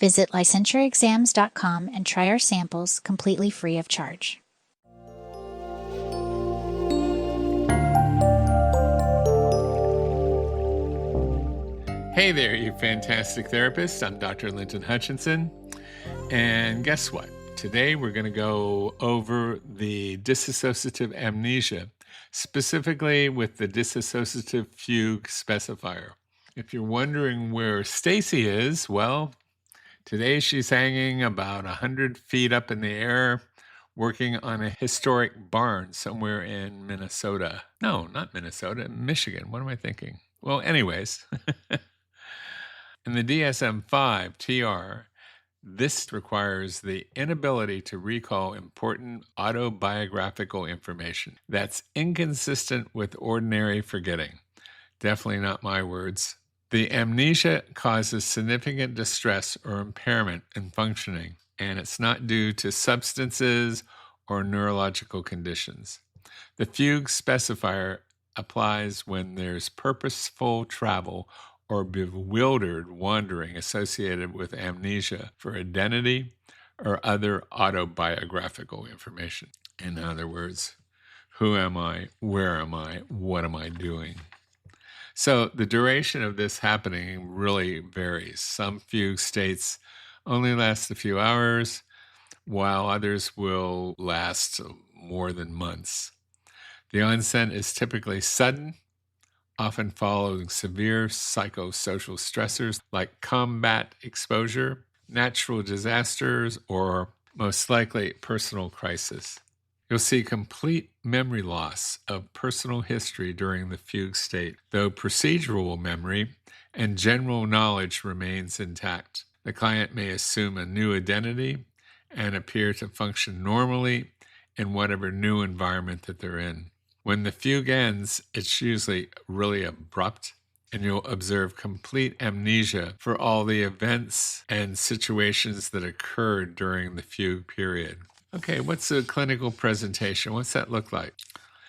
Visit licensuraexams.com and try our samples completely free of charge. Hey there, you fantastic therapists. I'm Dr. Linton Hutchinson. And guess what? Today we're going to go over the dissociative amnesia, specifically with the dissociative fugue specifier. If you're wondering where Stacy is, well, today she's hanging about 100 feet up in the air, working on a historic barn somewhere in Minnesota. No, not Minnesota, Michigan. What am I thinking? Well, anyways, in the DSM-5 TR, this requires the inability to recall important autobiographical information that's inconsistent with ordinary forgetting. Definitely not my words. The amnesia causes significant distress or impairment in functioning, and it's not due to substances or neurological conditions. The fugue specifier applies when there's purposeful travel or bewildered wandering associated with amnesia for identity or other autobiographical information. In other words, who am I? Where am I? What am I doing? So the duration of this happening really varies. Some fugue states only last a few hours, while others will last more than months. The onset is typically sudden, often following severe psychosocial stressors like combat exposure, natural disasters, or most likely personal crisis. You'll see complete memory loss of personal history during the fugue state, though procedural memory and general knowledge remains intact. The client may assume a new identity and appear to function normally in whatever new environment that they're in. When the fugue ends, it's usually really abrupt, and you'll observe complete amnesia for all the events and situations that occurred during the fugue period. Okay, what's the clinical presentation? What's that look like?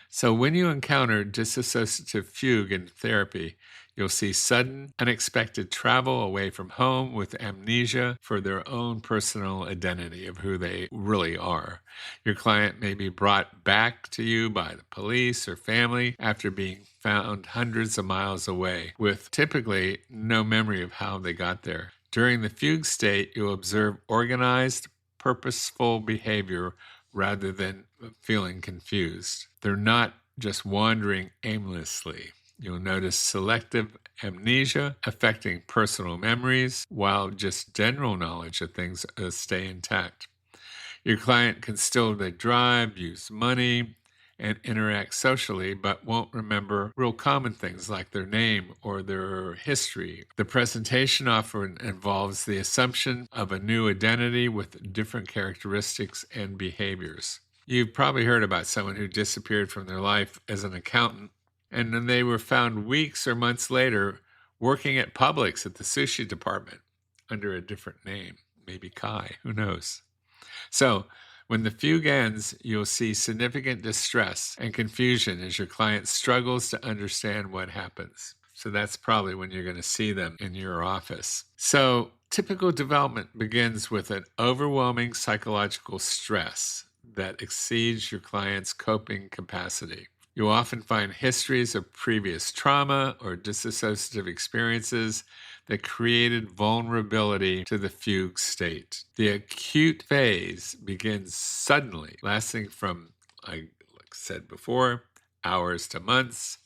So when you encounter dissociative fugue in therapy, you'll see sudden, unexpected travel away from home with amnesia for their own personal identity of who they really are. Your client may be brought back to you by the police or family after being found hundreds of miles away, with typically no memory of how they got there. During the fugue state, you'll observe organized, purposeful behavior rather than feeling confused. They're not just wandering aimlessly. You'll notice selective amnesia affecting personal memories, while just general knowledge of things stay intact. Your client can still drive, use money, and interact socially, but won't remember real common things like their name or their history. The presentation often involves the assumption of a new identity with different characteristics and behaviors. You've probably heard about someone who disappeared from their life as an accountant, and then they were found weeks or months later working at Publix at the sushi department under a different name, maybe Kai, who knows. So, when the fugue ends, you'll see significant distress and confusion as your client struggles to understand what happens. So that's probably when you're going to see them in your office. So typical development begins with an overwhelming psychological stress that exceeds your client's coping capacity. You'll often find histories of previous trauma or dissociative experiences that created vulnerability to the fugue state. The acute phase begins suddenly, lasting from, like I said before, hours to months,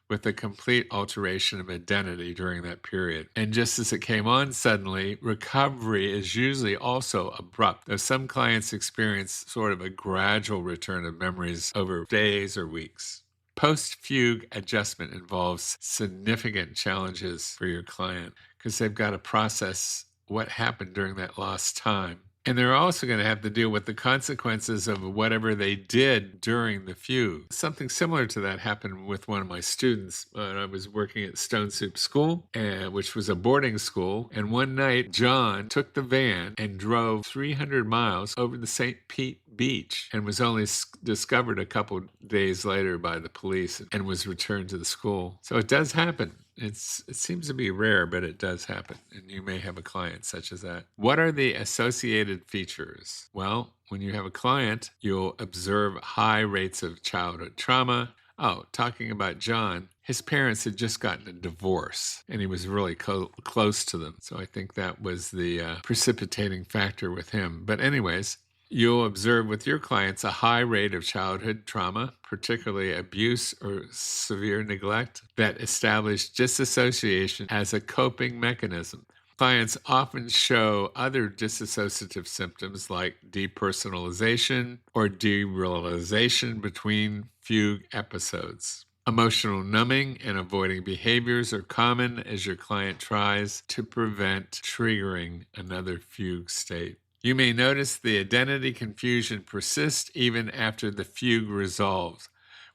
with a complete alteration of identity during that period. And just as it came on suddenly, recovery is usually also abrupt, though some clients experience sort of a gradual return of memories over days or weeks. Post-fugue adjustment involves significant challenges for your client because they've got to process what happened during that lost time. And they're also going to have to deal with the consequences of whatever they did during the fugue. Something similar to that happened with one of my students. I was working at Stone Soup School, which was a boarding school. And one night, John took the van and drove 300 miles over the St. Pete Beach and was only discovered a couple days later by the police and was returned to the school. So it does happen. It seems to be rare, but it does happen, and you may have a client such as that. What are the associated features? Well, when you have a client, you'll observe high rates of childhood trauma. Oh, talking about John, his parents had just gotten a divorce, and he was really close to them. So I think that was the precipitating factor with him. But anyways, you'll observe with your clients a high rate of childhood trauma, particularly abuse or severe neglect, that established disassociation as a coping mechanism. Clients often show other dissociative symptoms like depersonalization or derealization between fugue episodes. Emotional numbing and avoiding behaviors are common as your client tries to prevent triggering another fugue state. You may notice the identity confusion persist even after the fugue resolves,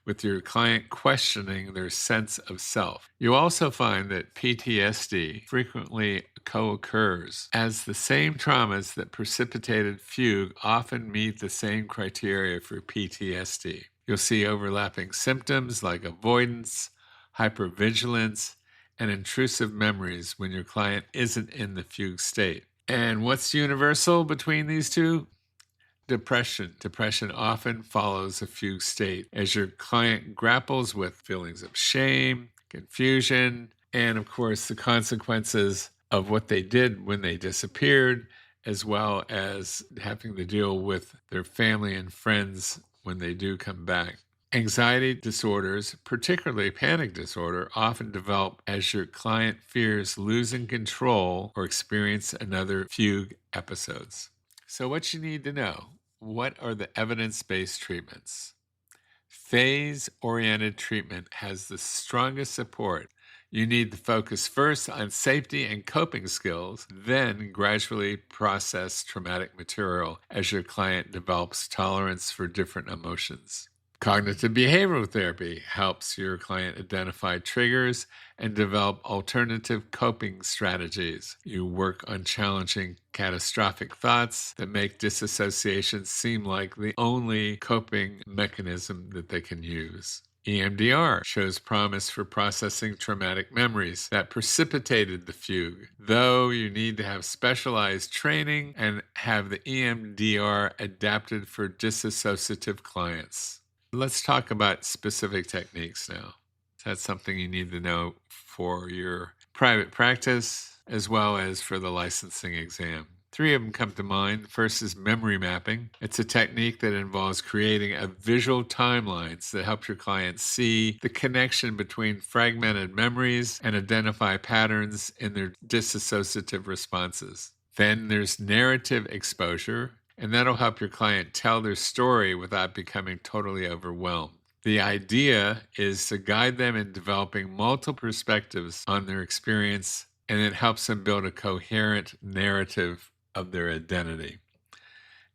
with your client questioning their sense of self. You also find that PTSD frequently co-occurs, as the same traumas that precipitated fugue often meet the same criteria for PTSD. You'll see overlapping symptoms like avoidance, hypervigilance, and intrusive memories when your client isn't in the fugue state. And what's universal between these two? Depression. Depression often follows a fugue state as your client grapples with feelings of shame, confusion, and of course the consequences of what they did when they disappeared, as well as having to deal with their family and friends when they do come back. Anxiety disorders, particularly panic disorder, often develop as your client fears losing control or experience another fugue episodes. So what you need to know, what are the evidence-based treatments? Phase-oriented treatment has the strongest support. You need to focus first on safety and coping skills, then gradually process traumatic material as your client develops tolerance for different emotions. Cognitive behavioral therapy helps your client identify triggers and develop alternative coping strategies. You work on challenging catastrophic thoughts that make disassociation seem like the only coping mechanism that they can use. EMDR shows promise for processing traumatic memories that precipitated the fugue, though you need to have specialized training and have the EMDR adapted for disassociative clients. Let's talk about specific techniques now. That's something you need to know for your private practice as well as for the licensing exam. 3 of them come to mind. First is memory mapping. It's a technique that involves creating a visual timelines that helps your clients see the connection between fragmented memories and identify patterns in their disassociative responses. Then there's narrative exposure, and that'll help your client tell their story without becoming totally overwhelmed. The idea is to guide them in developing multiple perspectives on their experience, and it helps them build a coherent narrative of their identity.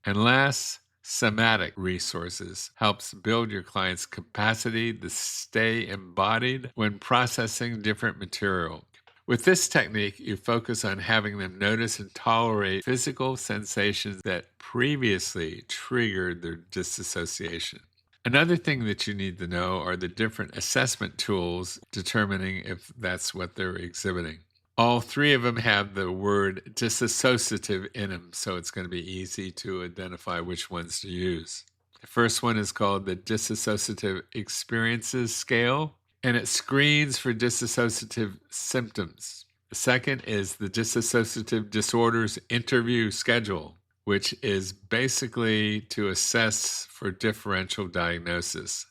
And last, somatic resources helps build your client's capacity to stay embodied when processing different material. With this technique, you focus on having them notice and tolerate physical sensations that previously triggered their disassociation. Another thing that you need to know are the different assessment tools determining if that's what they're exhibiting. All 3 of them have the word disassociative in them, so it's going to be easy to identify which ones to use. The first one is called the Dissociative Experiences Scale, and it screens for dissociative symptoms. The second is the Dissociative Disorders Interview Schedule, which is basically to assess for differential diagnosis.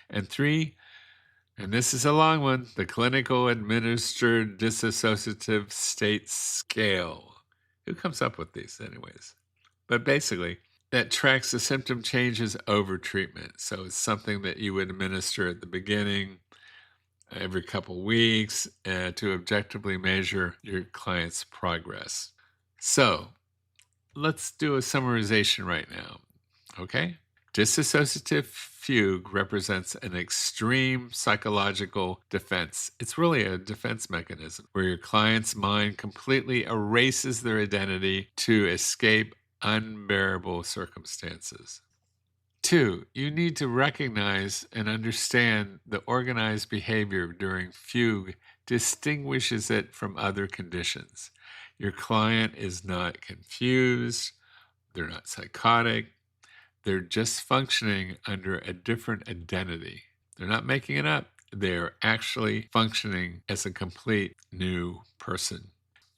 And 3, and this is a long one, the Clinical Administered Dissociative State Scale. Who comes up with these anyways? But basically, that tracks the symptom changes over treatment. So it's something that you would administer at the beginning, every couple weeks, to objectively measure your client's progress. So let's do a summarization right now, okay? Dissociative fugue represents an extreme psychological defense. It's really a defense mechanism where your client's mind completely erases their identity to escape unbearable circumstances. 2, you need to recognize and understand the organized behavior during fugue distinguishes it from other conditions. Your client is not confused, they're not psychotic, they're just functioning under a different identity. They're not making it up, they're actually functioning as a complete new person.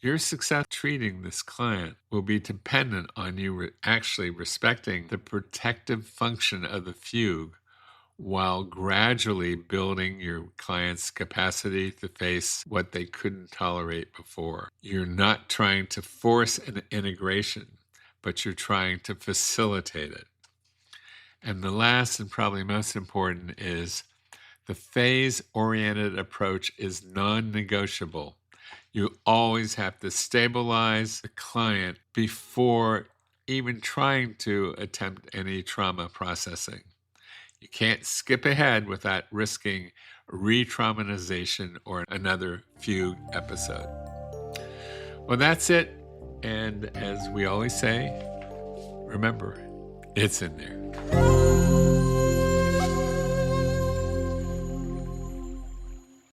Your success treating this client will be dependent on you actually respecting the protective function of the fugue while gradually building your client's capacity to face what they couldn't tolerate before. You're not trying to force an integration, but you're trying to facilitate it. And the last and probably most important is the phase-oriented approach is non-negotiable. You always have to stabilize the client before even trying to attempt any trauma processing. You can't skip ahead without risking re-traumatization or another fugue episode. Well, that's it. And as we always say, remember, it's in there.